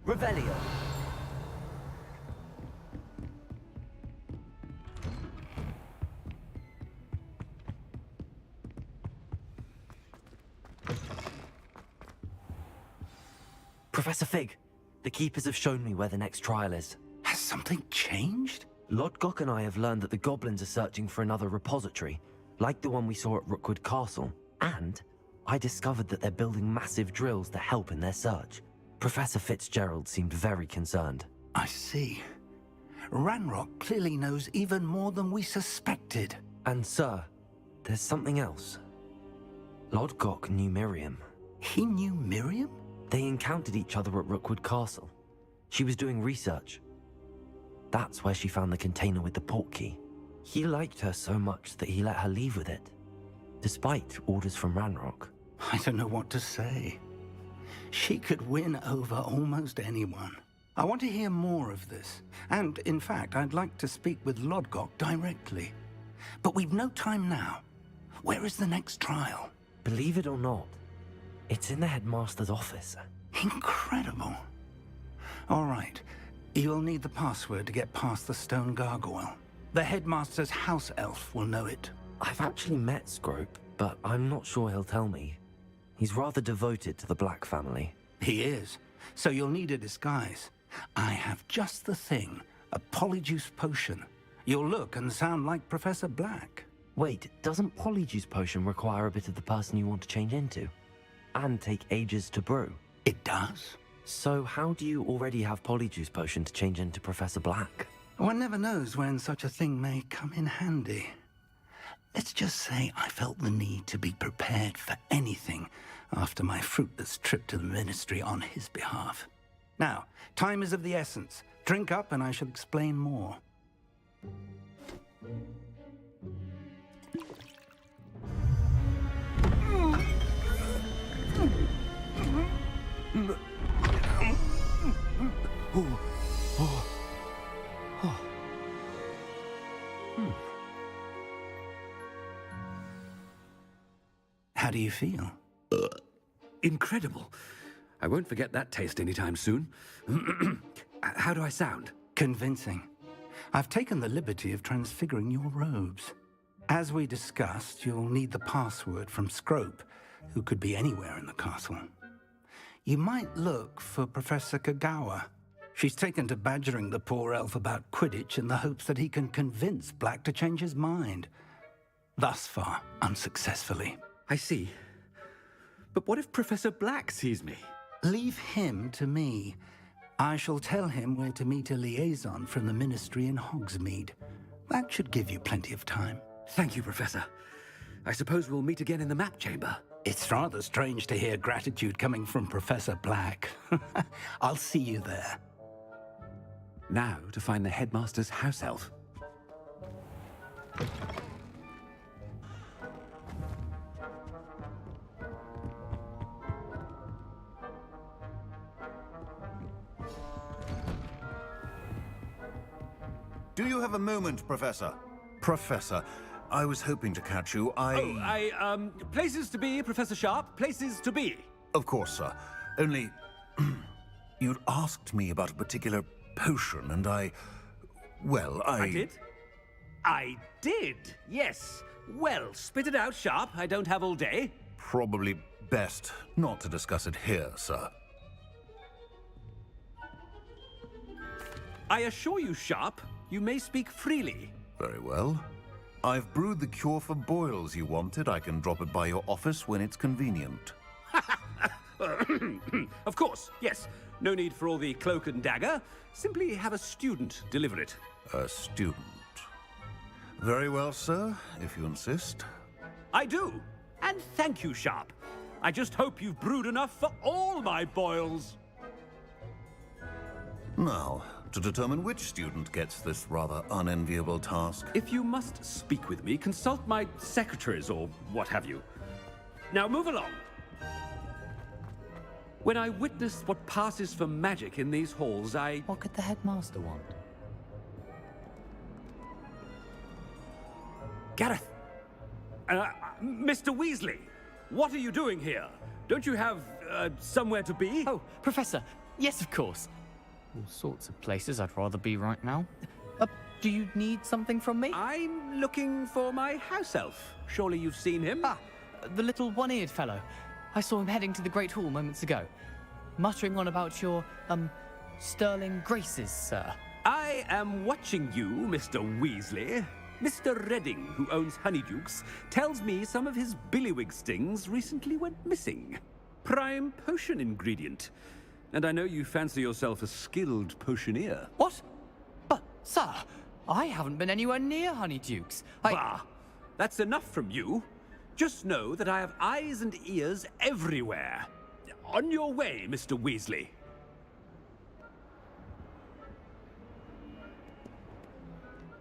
Revelio. Professor Fig, the Keepers have shown me where the next trial is. Has something changed? Lodgok and I have learned that the goblins are searching for another repository, like the one we saw at Rookwood Castle. And I discovered that they're building massive drills to help in their search. Professor Fitzgerald seemed very concerned. I see. Ranrock clearly knows even more than we suspected. And sir, there's something else. Lodgok knew Miriam. He knew Miriam? They encountered each other at Rookwood Castle. She was doing research. That's where she found the container with the port key. He liked her so much that he let her leave with it, despite orders from Ranrock. I don't know what to say. She could win over almost anyone. I want to hear more of this. And, in fact, I'd like to speak with Lodgok directly. But we've no time now. Where is the next trial? Believe it or not, it's in the headmaster's office. Incredible. All right. You'll need the password to get past the stone gargoyle. The headmaster's house elf will know it. I've actually met Scrope, but I'm not sure he'll tell me. He's rather devoted to the Black family. He is. So you'll need a disguise. I have just the thing. A polyjuice potion. You'll look and sound like Professor Black. Wait, doesn't Polyjuice Potion require a bit of the person you want to change into? And take ages to brew? It does. So how do you already have Polyjuice Potion to change into Professor Black? One never knows when such a thing may come in handy. Let's just say I felt the need to be prepared for anything after my fruitless trip to the ministry on his behalf. Now, time is of the essence. Drink up and I shall explain more. How do you feel? Incredible. I won't forget that taste anytime soon. How do I sound? Convincing. I've taken the liberty of transfiguring your robes. As we discussed, you'll need the password from Scrope, who could be anywhere in the castle. You might look for Professor Kagawa. She's taken to badgering the poor elf about Quidditch in the hopes that he can convince Black to change his mind. Thus far, unsuccessfully. I see. But what if Professor Black sees me? Leave him to me. I shall tell him where to meet a liaison from the ministry in Hogsmeade. That should give you plenty of time. Thank you, Professor. I suppose we'll meet again in the map chamber. It's rather strange to hear gratitude coming from Professor Black. I'll see you there. Now to find the headmaster's house elf. Do you have a moment, Professor? Professor, I was hoping to catch you. Places to be, Professor Sharp. Places to be. Of course, sir. Only, you'd asked me about a particular potion, and I did? I did, yes. Well, spit it out, Sharp. I don't have all day. Probably best not to discuss it here, sir. I assure you, Sharp, you may speak freely. Very well. I've brewed the cure for boils you wanted. I can drop it by your office when it's convenient. Of course, yes. No need for all the cloak and dagger. Simply have a student deliver it. A student. Very well, sir, if you insist. I do. And thank you, Sharp. I just hope you've brewed enough for all my boils. Now, to determine which student gets this rather unenviable task. If you must speak with me, consult my secretaries or what have you. Now move along. When I witness what passes for magic in these halls, What could the headmaster want? Gareth! Mr. Weasley! What are you doing here? Don't you have, somewhere to be? Oh, Professor. Yes, of course. All sorts of places I'd rather be right now. Do you need something from me? I'm looking for my house elf. Surely you've seen him? Ah, the little one-eared fellow. I saw him heading to the Great Hall moments ago, muttering on about your, sterling graces, sir. I am watching you, Mr. Weasley. Mr. Redding, who owns Honeydukes, tells me some of his billywig stings recently went missing. Prime potion ingredient. And I know you fancy yourself a skilled potioneer. What? But, sir, I haven't been anywhere near Honeydukes. Bah! That's enough from you. Just know that I have eyes and ears everywhere. On your way, Mr. Weasley.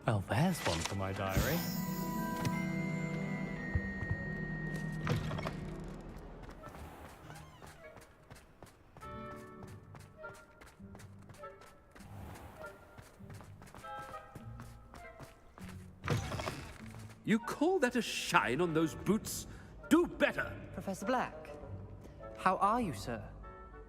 Well, there's one for my diary. You call that a shine on those boots? Do better! Professor Black, how are you, sir?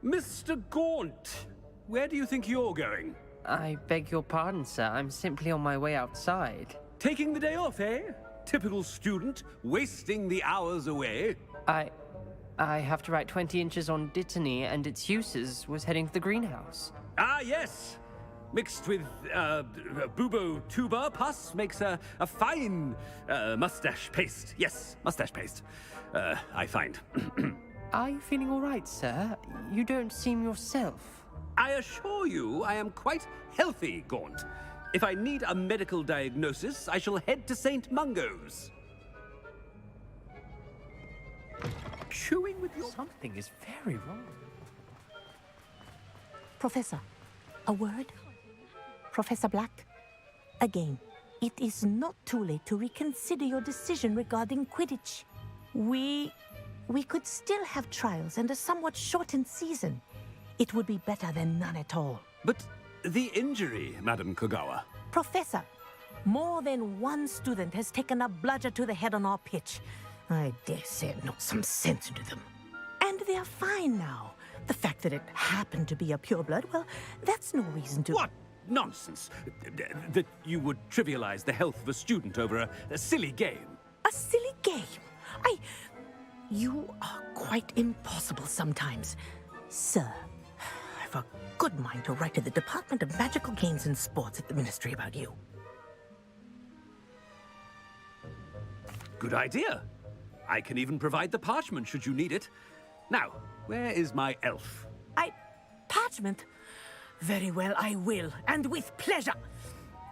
Mr. Gaunt, where do you think you're going? I beg your pardon, sir. I'm simply on my way outside. Taking the day off, eh? Typical student, wasting the hours away. I have to write 20 inches on Dittany and its uses. Was heading to the greenhouse. Ah, yes! Mixed with, bubo tuba pus makes a fine, mustache paste. Yes, mustache paste. I find. Are you feeling all right, sir? You don't seem yourself. I assure you I am quite healthy, Gaunt. If I need a medical diagnosis, I shall head to St. Mungo's. Chewing with your... Something is very wrong. Professor, a word? Professor Black, again, it is not too late to reconsider your decision regarding Quidditch. We could still have trials and a somewhat shortened season. It would be better than none at all. But the injury, Madam Kogawa. Professor, more than one student has taken a bludger to the head on our pitch. I dare say it knocked some sense into them. And they're fine now. The fact that it happened to be a pureblood, well, that's no reason to... What nonsense! That you would trivialize the health of a student over a silly game. A silly game? You are quite impossible sometimes. Sir, I've a good mind to write to the Department of Magical Games and Sports at the Ministry about you. Good idea. I can even provide the parchment should you need it. Now, where is my elf? Parchment? Very well, I will, and with pleasure.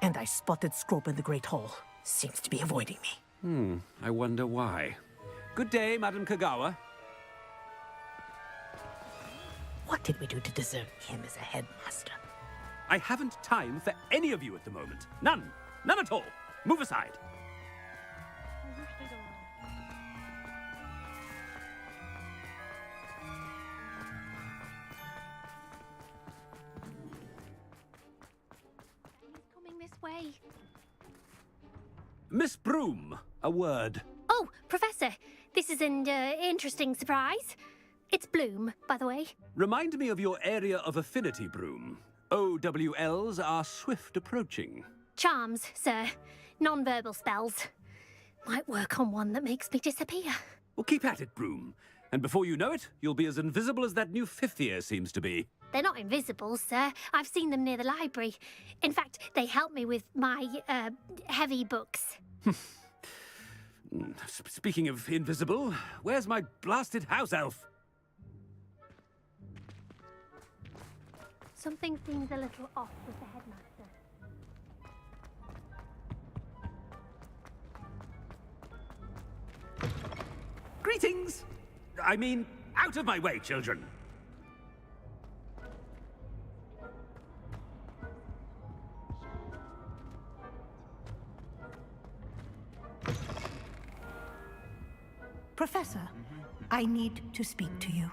And I spotted Scrope in the Great Hall. Seems to be avoiding me. I wonder why. Good day, Madam Kogawa. What did we do to deserve him as a headmaster? I haven't time for any of you at the moment. None. None at all. Move aside. Way. Miss Broom, a word. Oh, Professor, this is an interesting surprise. It's Bloom, by the way. Remind me of your area of affinity, Broom. OWLs are swift approaching. Charms, sir. Non-verbal spells. Might work on one that makes me disappear. Well, keep at it, Broom. And before you know it, you'll be as invisible as that new fifth year seems to be. They're not invisible, sir. I've seen them near the library. In fact, they help me with my, heavy books. Speaking of invisible, where's my blasted house elf? Something seems a little off with the headmaster. Greetings! I mean, out of my way, children! Professor, I need to speak to you.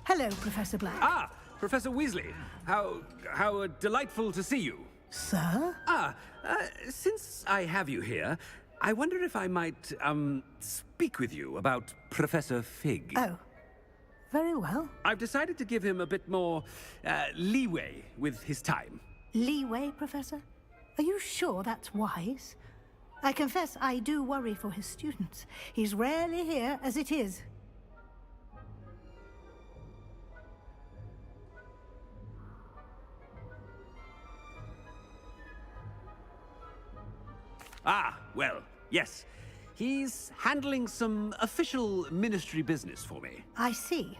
Hello, Professor Black. Ah, Professor Weasley. How delightful to see you. Sir? Since I have you here, I wonder if I might, speak with you about Professor Fig. Oh, very well. I've decided to give him a bit more, leeway with his time. Leeway, Professor? Are you sure that's wise? I confess I do worry for his students. He's rarely here as it is. Ah, well, yes. He's handling some official ministry business for me. I see.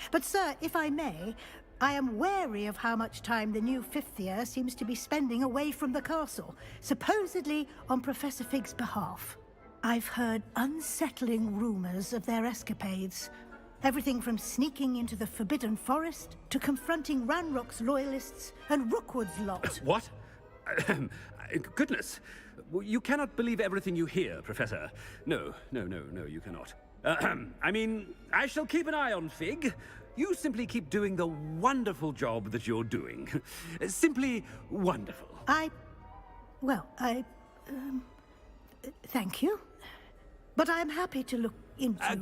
But, sir, if I may, I am wary of how much time the new fifth year seems to be spending away from the castle, supposedly on Professor Fig's behalf. I've heard unsettling rumors of their escapades. Everything from sneaking into the Forbidden Forest to confronting Ranrock's loyalists and Rookwood's lot. What? Goodness. You cannot believe everything you hear, Professor. No, you cannot. I mean, I shall keep an eye on Fig. You simply keep doing the wonderful job that you're doing. Simply wonderful. Thank you. But I'm happy to look into...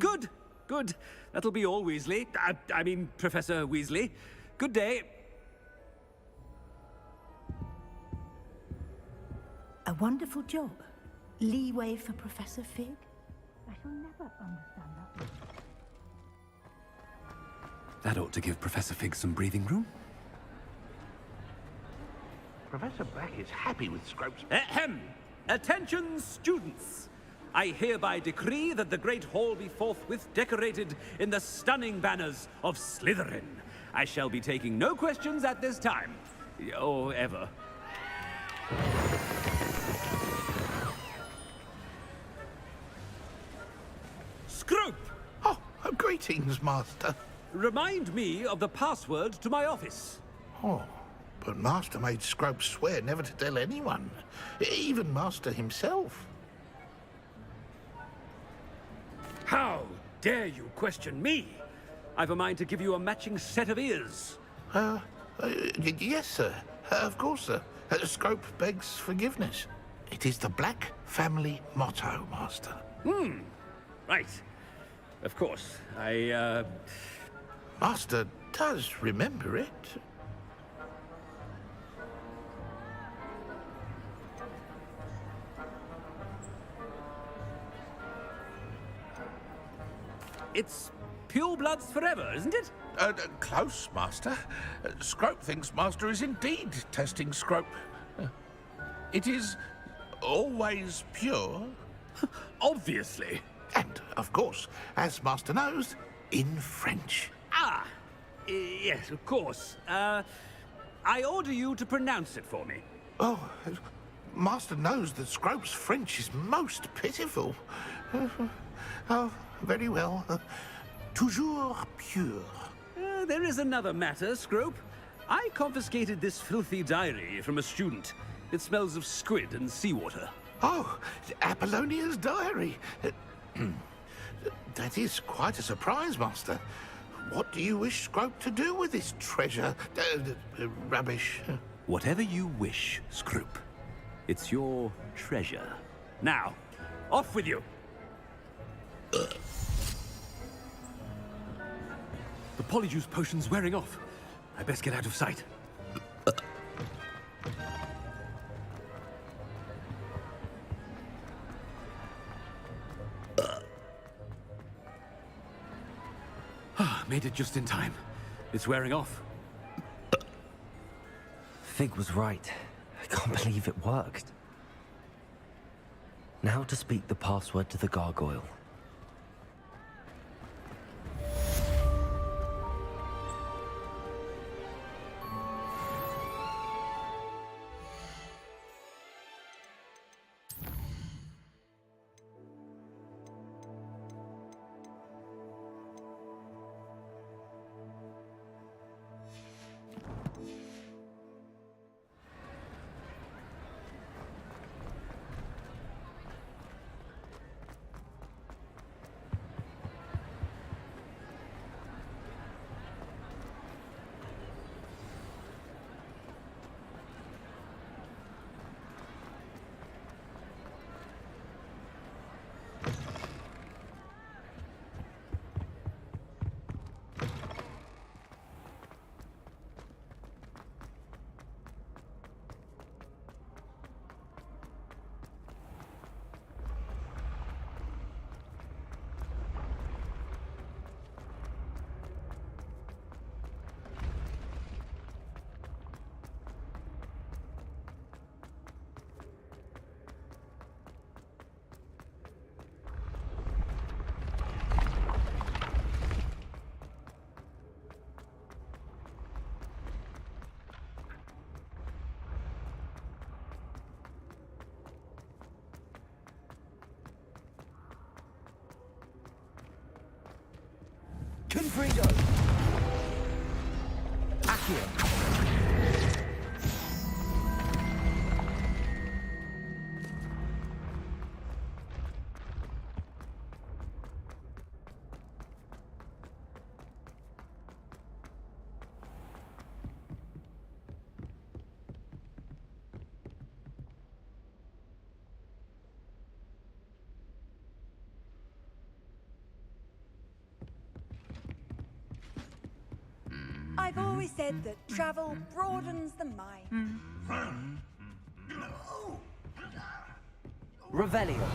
Good. That'll be all, Weasley. I mean, Professor Weasley. Good day. A wonderful job. Leeway for Professor Fig? I shall never understand that. That ought to give Professor Fig some breathing room. Professor Black is happy with Scrope's... Ahem! Attention, students! I hereby decree that the Great Hall be forthwith decorated in the stunning banners of Slytherin. I shall be taking no questions at this time. Or ever. Scrope! Oh, greetings, Master. Remind me of the password to my office. Oh, but Master made Scrope swear never to tell anyone, even Master himself. How dare you question me? I've a mind to give you a matching set of ears. Yes, sir. Of course, sir. Scrope begs forgiveness. It is the Black family motto, Master. Right. Of course. Master does remember it. It's pure bloods forever, isn't it? Close, Master. Scrope thinks Master is indeed testing Scrope. It is always pure. Obviously. And, of course, as Master knows, in French. Yes, of course. I order you to pronounce it for me. Oh, Master knows that Scrope's French is most pitiful. Oh, very well. Toujours pure. There is another matter, Scrope. I confiscated this filthy diary from a student. It smells of squid and seawater. Oh, Apollonia's diary. That is quite a surprise, Master. What do you wish Scrope to do with this treasure? Rubbish. Whatever you wish, Scrope. It's your treasure. Now, off with you. The polyjuice potion's wearing off. I best get out of sight. Made it just in time. It's wearing off. Fig was right. I can't believe it worked. Now to speak the password to the gargoyle. here. I've always said that travel broadens the mind. Revelio.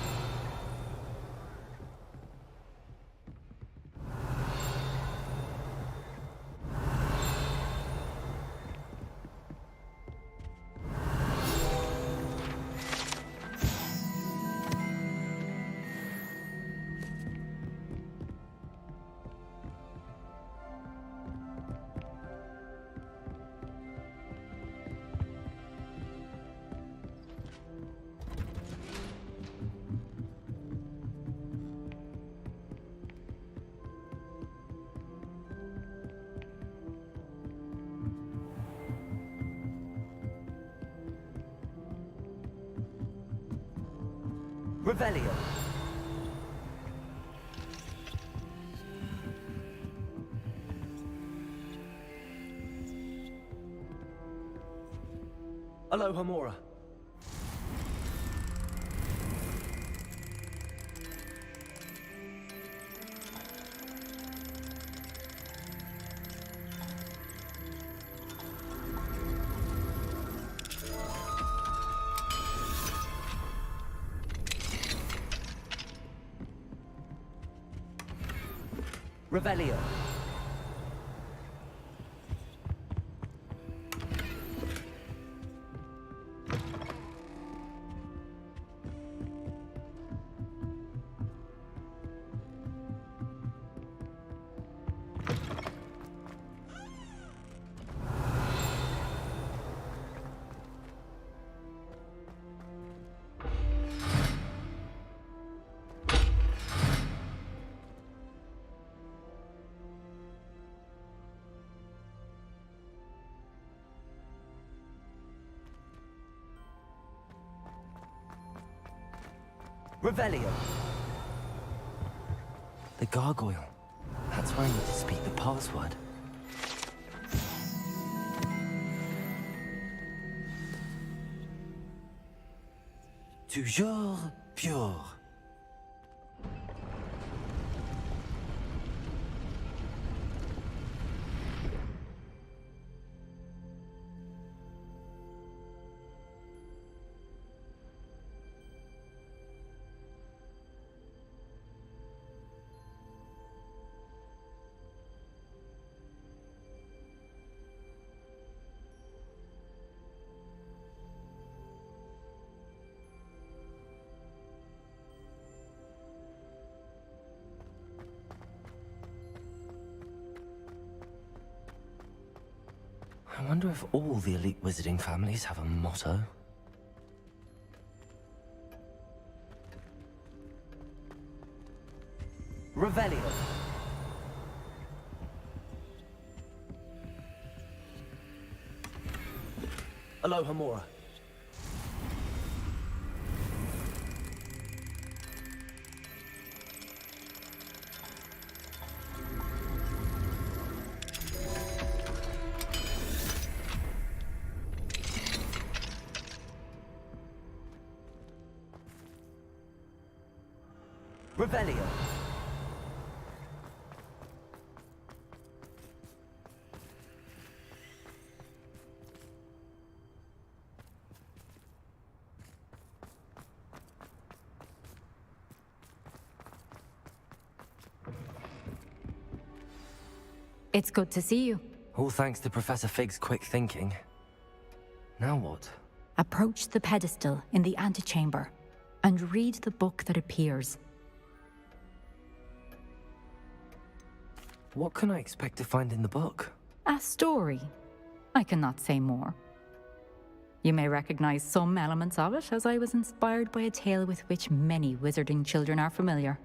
Revelio. Aloha Mora. Revelio. Revelio. The gargoyle. That's where I need to speak the password. Toujours pure. I wonder if all the elite wizarding families have a motto. Revelio. Aloha Mora. Revelio. It's good to see you. All thanks to Professor Fig's quick thinking. Now what? Approach the pedestal in the antechamber and read the book that appears. What can I expect to find in the book? A story. I cannot say more. You may recognize some elements of it, as I was inspired by a tale with which many wizarding children are familiar.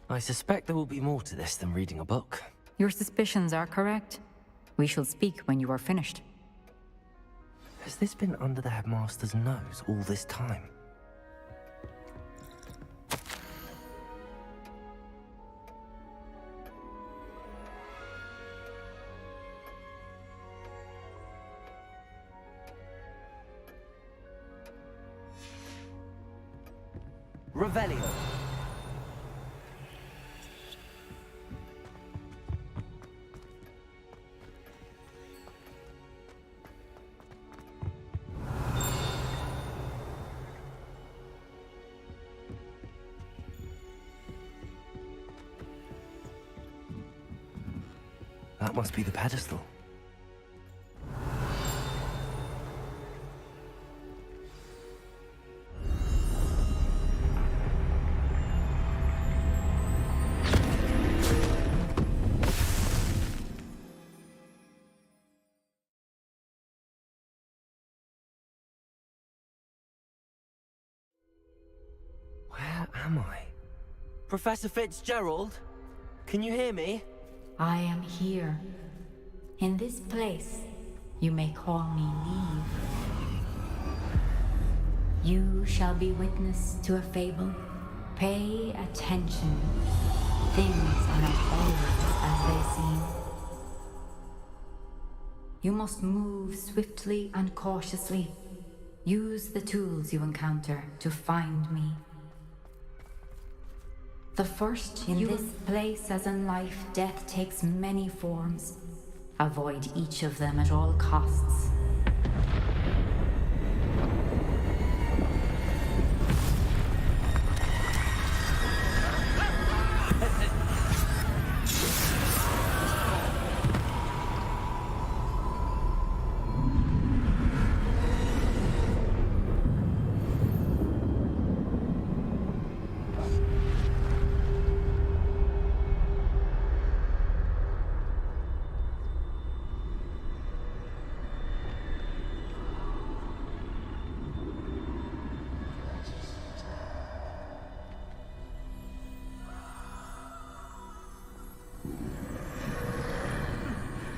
I suspect there will be more to this than reading a book. Your suspicions are correct. We shall speak when you are finished. Has this been under the headmaster's nose all this time? Revelio. That must be the pedestal. Where am I? Professor Fitzgerald? Can you hear me? I am here. In this place, you may call me Neve. You shall be witness to a fable. Pay attention. Things are not always as they seem. You must move swiftly and cautiously. Use the tools you encounter to find me. The first in this place, as in life, death takes many forms. Avoid each of them at all costs.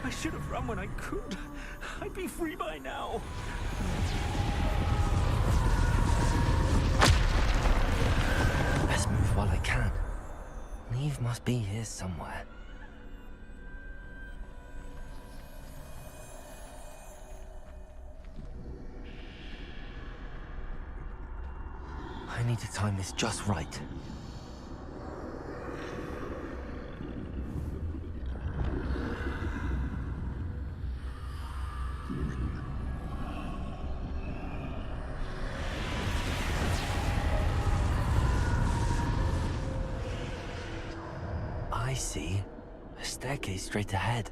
I should have run when I could. I'd be free by now. Best move while I can. Neve must be here somewhere. I need to time this just right. I see. A staircase straight ahead.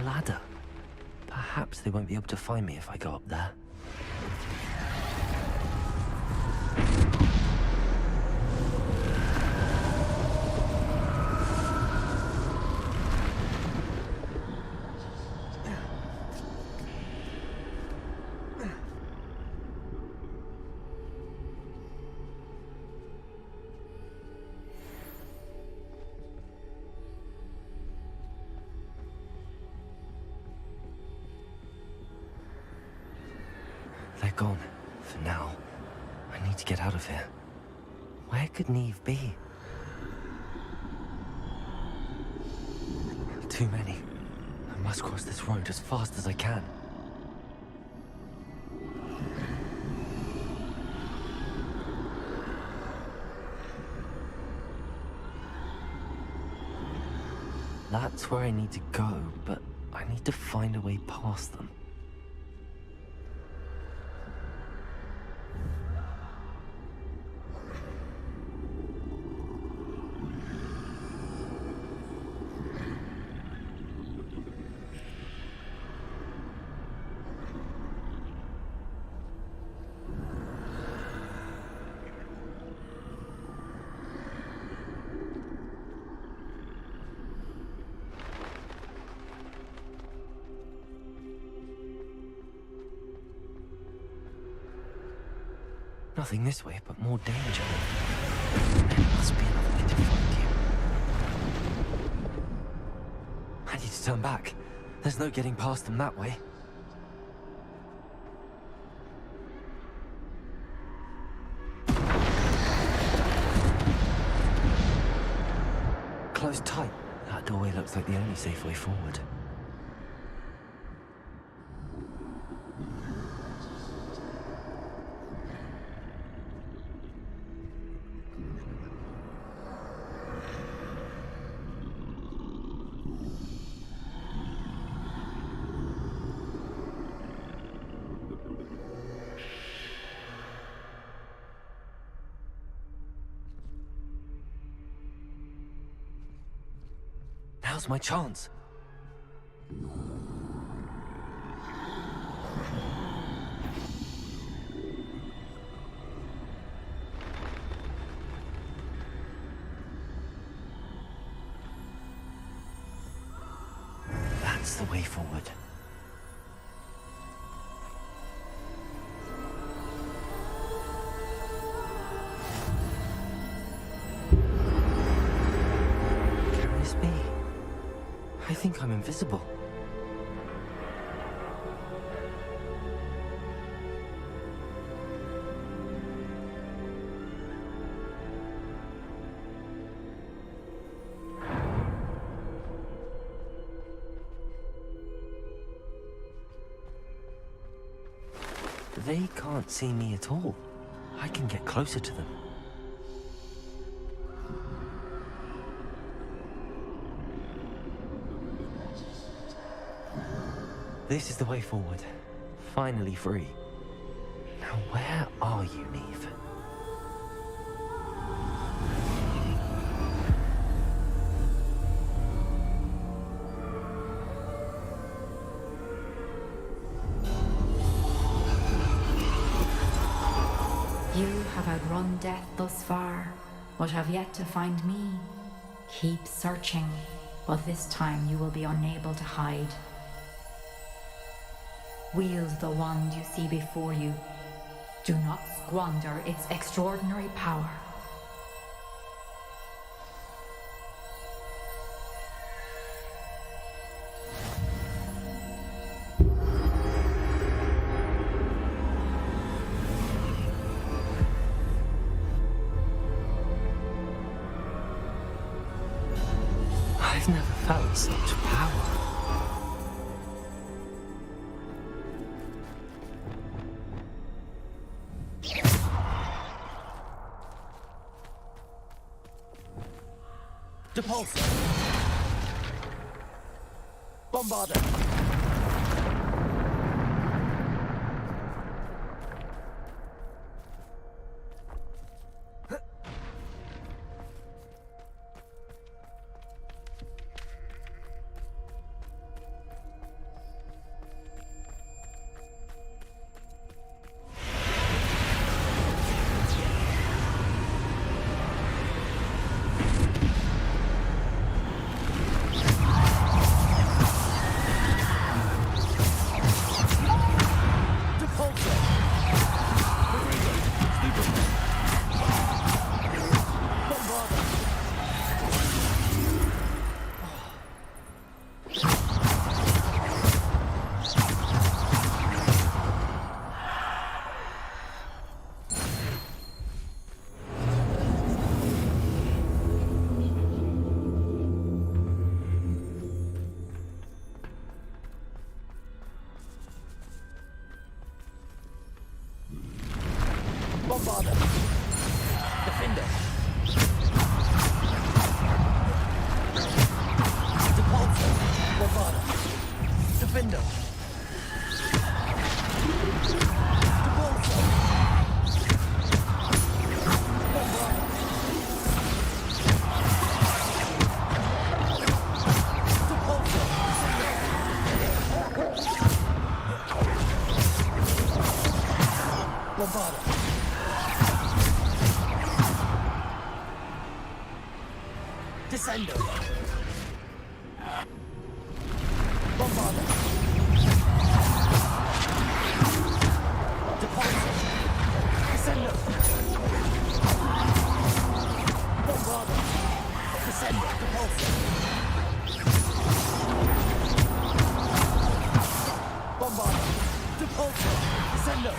Ladder. Perhaps they won't be able to find me if I go up there. They're gone, for now. I need to get out of here. Where could Neve be? Too many. I must cross this road as fast as I can. That's where I need to go, but I need to find a way past them. Nothing this way, but more danger. There must be another way to find you. I need to turn back. There's no getting past them that way. Closed tight. That doorway looks like the only safe way forward. Now's my chance. That's the way forward. Curious me. I think I'm invisible. They can't see me at all. I can get closer to them. This is the way forward. Finally free. Now where are you, Neve? You have outrun death thus far, but have yet to find me. Keep searching, but this time you will be unable to hide. Wield the wand you see before you. Do not squander its extraordinary power. I've never felt such power. Depulsor. Bombarder. Bombarder. Defender. Depulsor. Bombarder. Defender. Depulsor. Bombarder. Depulsor. Bombarder. Descender. Bombarder. Depulsor. Descender. Depulsor! Descendo!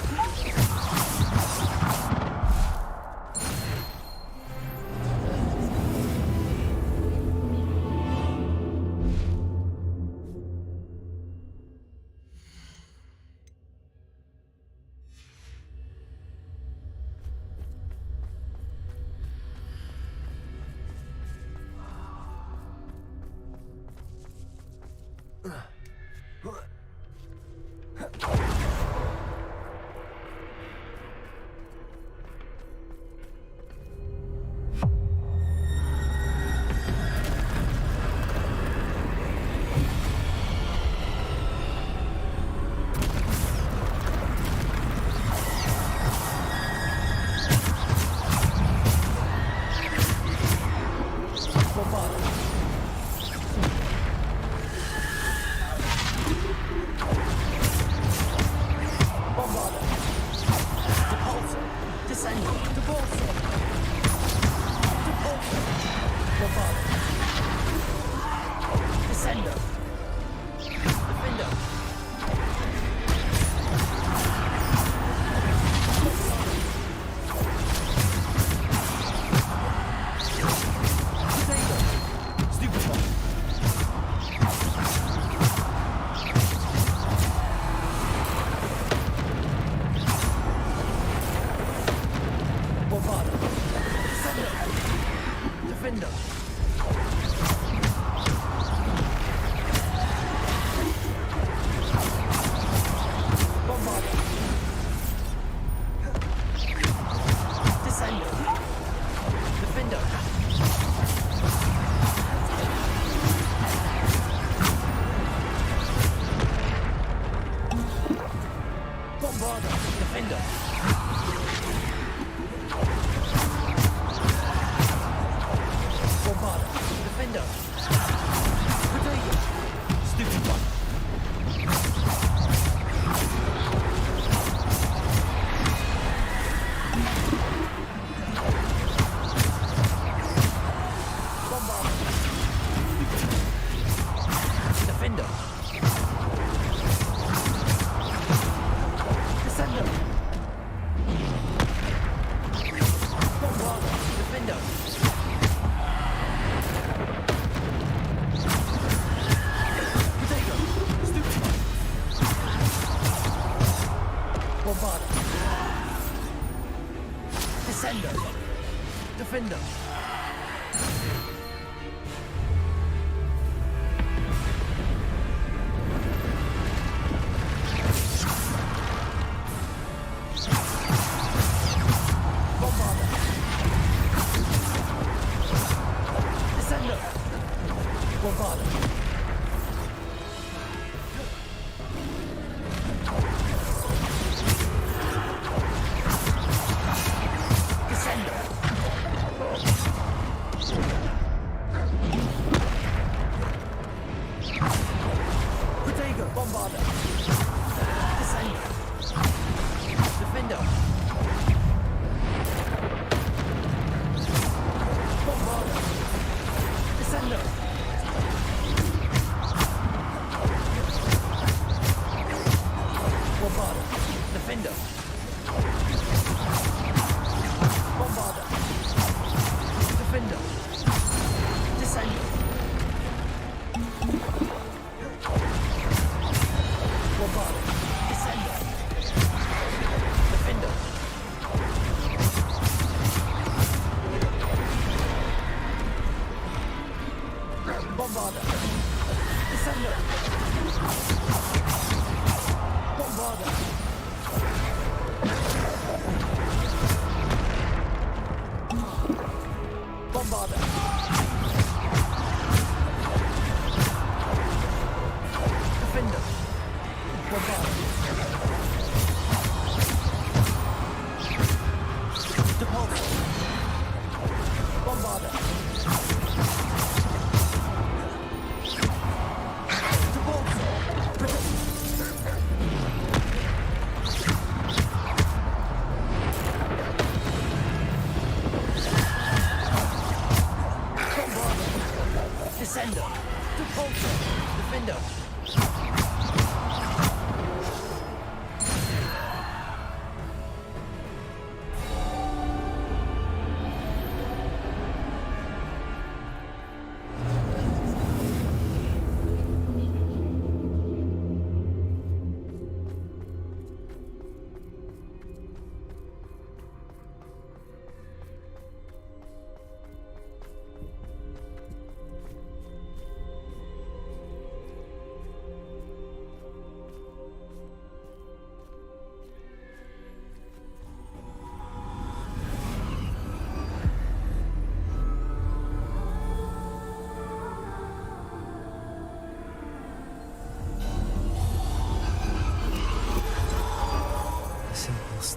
Defender!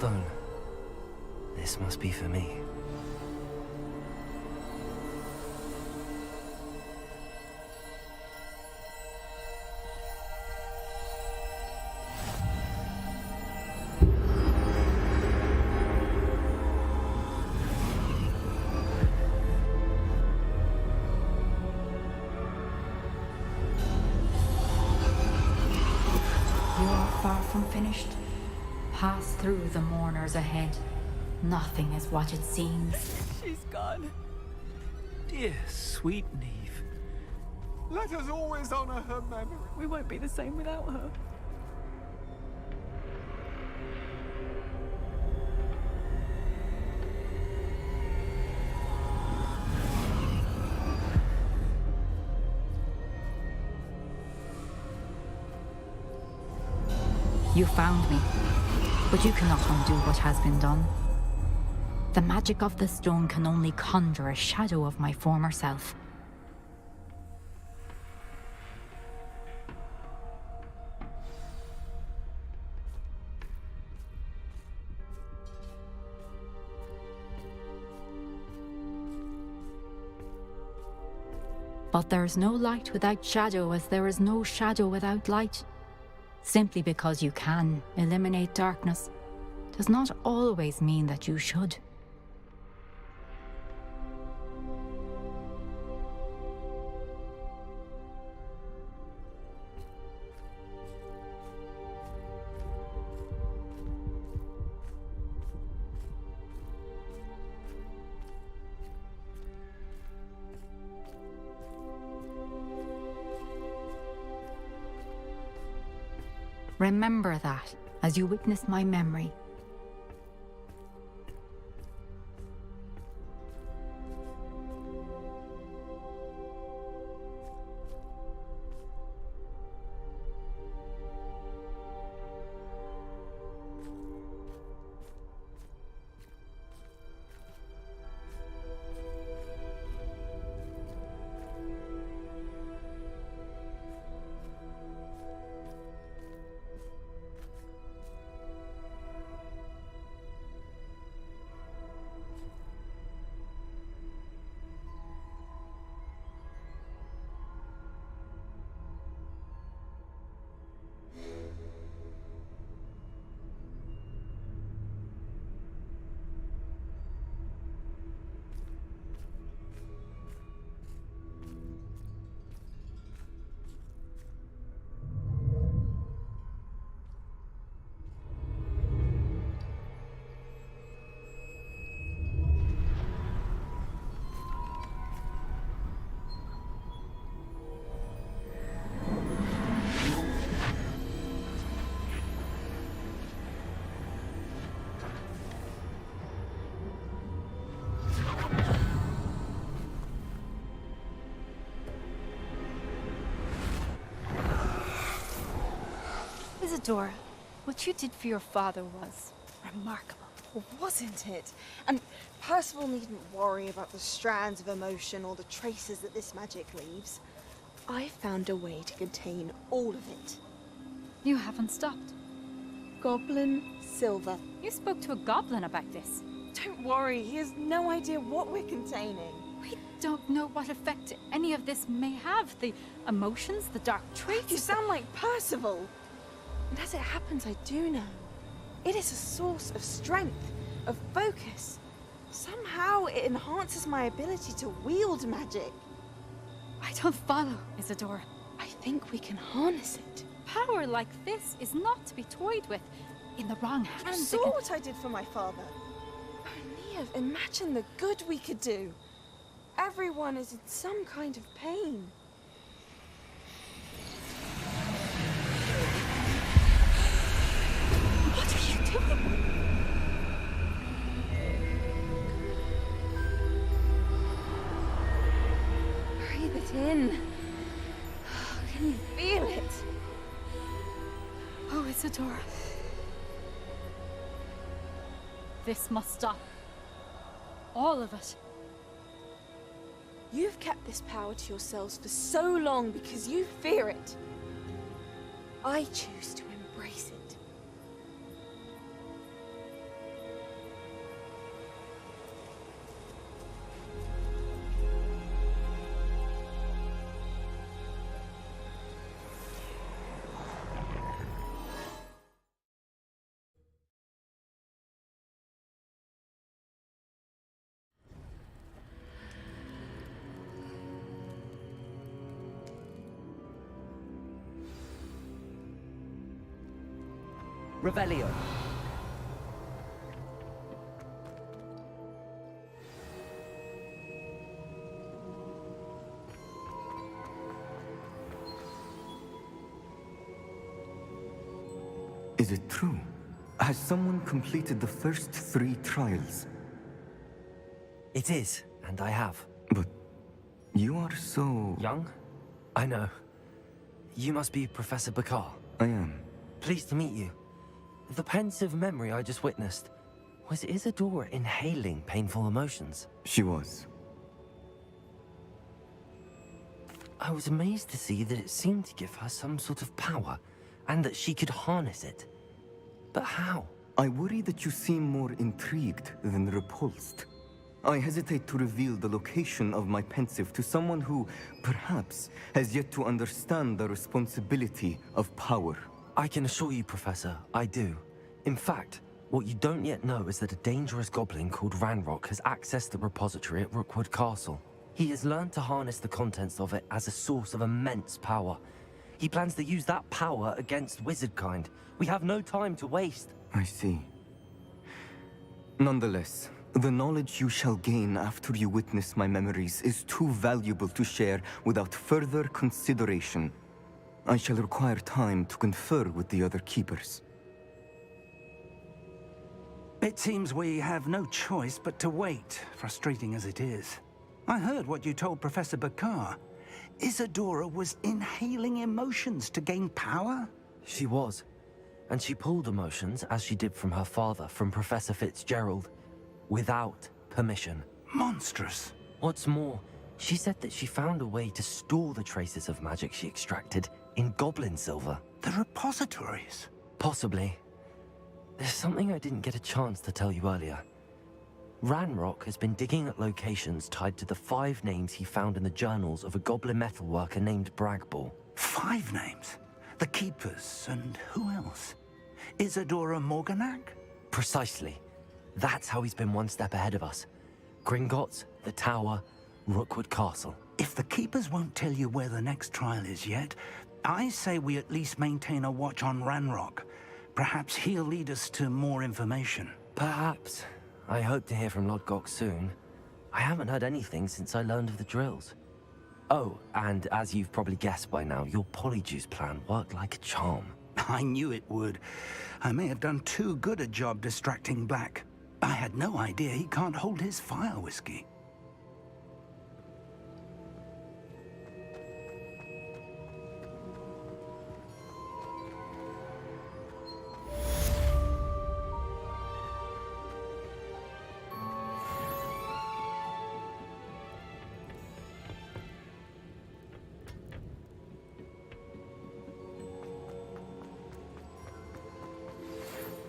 stone. This must be for me. From finished. Pass through the mourners ahead. Nothing is what it seems. She's gone. Dear sweet Neve. Let us always honor her memory. We won't be the same without her. You found me, but you cannot undo what has been done. The magic of the stone can only conjure a shadow of my former self. But there is no light without shadow, as there is no shadow without light. Simply because you can eliminate darkness does not always mean that you should. Remember that as you witness my memory. Isadora, what you did for your father was remarkable, wasn't it? And Percival needn't worry about the strands of emotion or the traces that this magic leaves. I found a way to contain all of it. You haven't stopped. Goblin Silver. You spoke to a goblin about this. Don't worry, he has no idea what we're containing. We don't know what effect any of this may have. The emotions, the dark traits. You sound like Percival. And as it happens, I do know. It is a source of strength, of focus. Somehow it enhances my ability to wield magic. I don't follow, Isadora. I think we can harness it. Power like this is not to be toyed with. In the wrong hands. You saw what I did for my father. Oh, Neve, imagine the good we could do. Everyone is in some kind of pain. What are you doing? Breathe it in. Can you feel it? Oh, Isadora. This must stop. All of it. You've kept this power to yourselves for so long because you fear it. I choose to embrace it. Revelio. Is it true? Has someone completed the first 3 trials? It is, and I have. But you are so... Young? I know. You must be Professor Bakar. I am. Pleased to meet you. The pensive memory I just witnessed, was Isadora inhaling painful emotions? She was. I was amazed to see that it seemed to give her some sort of power, and that she could harness it. But how? I worry that you seem more intrigued than repulsed. I hesitate to reveal the location of my pensive to someone who, perhaps, has yet to understand the responsibility of power. I can assure you, Professor, I do. In fact, what you don't yet know is that a dangerous goblin called Ranrock has accessed the repository at Rookwood Castle. He has learned to harness the contents of it as a source of immense power. He plans to use that power against wizardkind. We have no time to waste. I see. Nonetheless, the knowledge you shall gain after you witness my memories is too valuable to share without further consideration. I shall require time to confer with the other keepers. It seems we have no choice but to wait, frustrating as it is. I heard what you told Professor Bakar. Isadora was inhaling emotions to gain power? She was. And she pulled emotions, as she did from her father, from Professor Fitzgerald, without permission. Monstrous. What's more, she said that she found a way to store the traces of magic she extracted in goblin silver. The repositories? Possibly. There's something I didn't get a chance to tell you earlier. Ranrock has been digging at locations tied to the 5 names he found in the journals of a goblin metalworker named Bragball. 5 names? The Keepers, and who else? Isadora Morganac? Precisely. That's how he's been one step ahead of us. Gringotts, the Tower, Rookwood Castle. If the Keepers won't tell you where the next trial is yet, I say we at least maintain a watch on Ranrock. Perhaps he'll lead us to more information. Perhaps. I hope to hear from Lodgok soon. I haven't heard anything since I learned of the drills. Oh, and as you've probably guessed by now, your Polyjuice plan worked like a charm. I knew it would. I may have done too good a job distracting Black. I had no idea he can't hold his fire whiskey.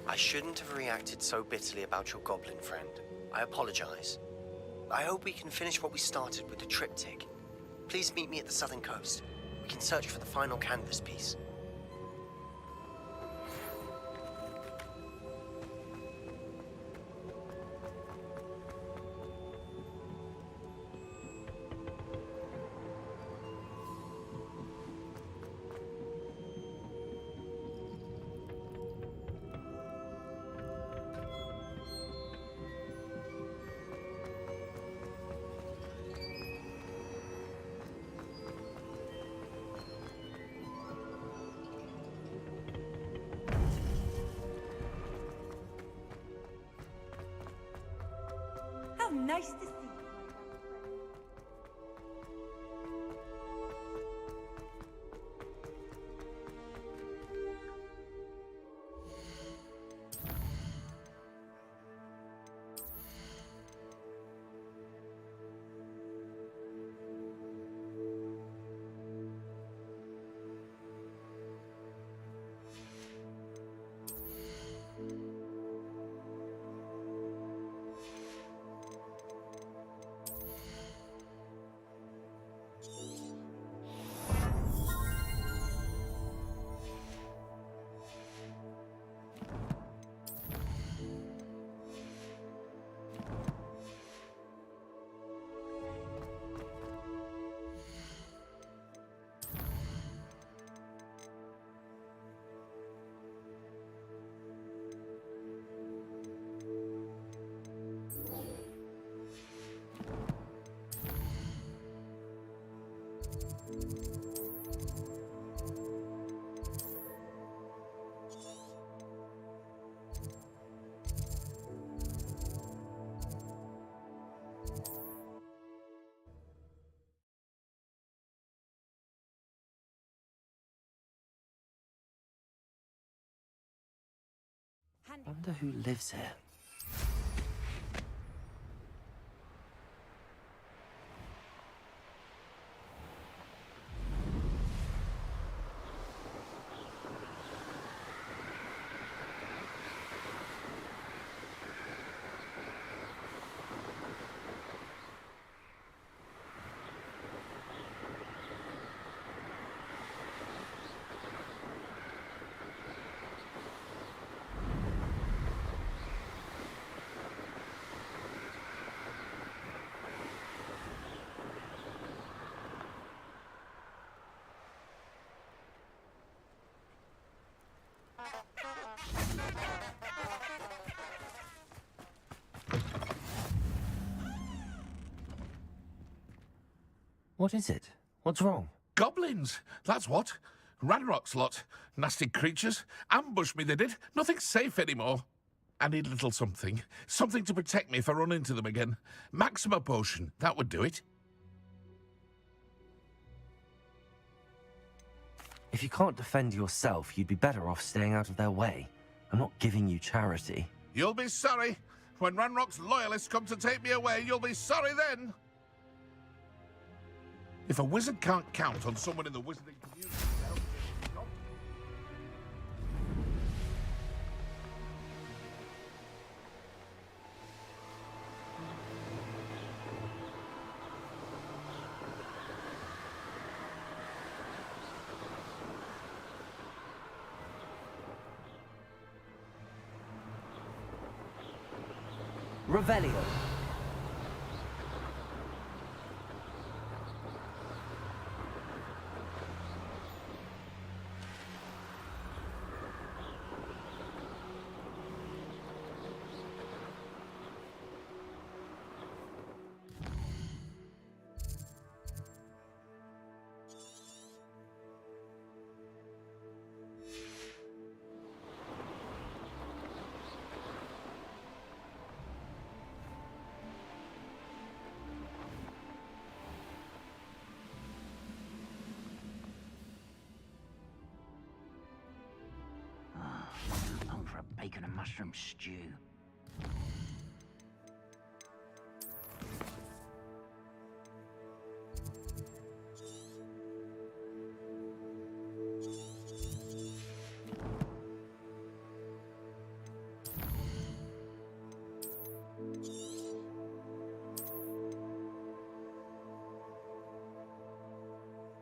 I shouldn't have reacted so bitterly about your goblin friend. I apologize. I hope we can finish what we started with the triptych. Please meet me at the southern coast. We can search for the final canvas piece. How nice to see you. Wonder who lives here. What is it? What's wrong? Goblins, that's what. Ranrock's lot. Nasty creatures. Ambush me, they did. Nothing's safe anymore. I need a little something. Something to protect me if I run into them again. Maxima potion, that would do it. If you can't defend yourself, you'd be better off staying out of their way. I'm not giving you charity. You'll be sorry. When Ranrock's loyalists come to take me away, you'll be sorry then. If a wizard can't count on someone in the wizarding community to help him get the job. Revelio. For a bacon and mushroom stew.